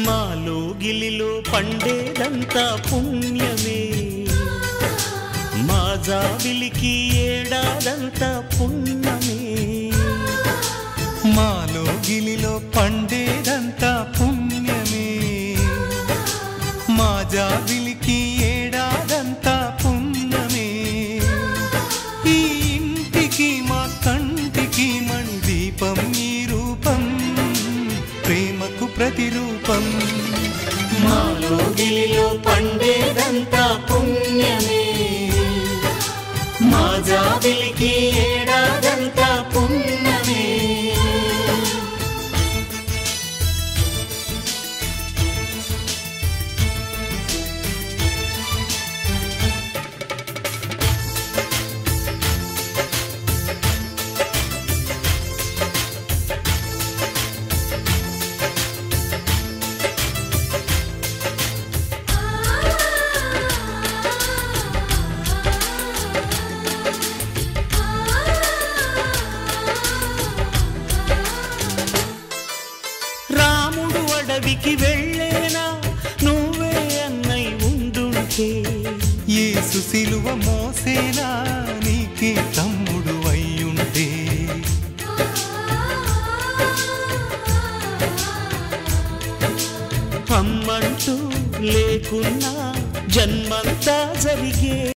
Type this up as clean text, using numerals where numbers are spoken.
మాలో గిలిలో పండేదంతా పుణ్యమే, మా జాబిలికి ఏడాదంతా పుణ్యమే. మాలో గిలిలో పండేదంతా పుణ్యమే, మా జాబిలికి ఏడాదంతా పుణ్యమే. ఈ ఇంటికి మా కంటికి మణి దీపం ఈ రూపం, ప్రేమకు ప్రతిరూపం. మాలో గిలిలో పండేదంతా పుణ్యమే, మా జాబిలికి ఏడాదంతా పుణ్యమే. అడవికి వెళ్ళేనా నువ్వే అన్నై ఉండుంటే, యేసు సిలువ మోసేనా నీకే తమ్ముడు అయ్యుంటే. అమ్మంటూ లేకున్నా జన్మంతా జరిగే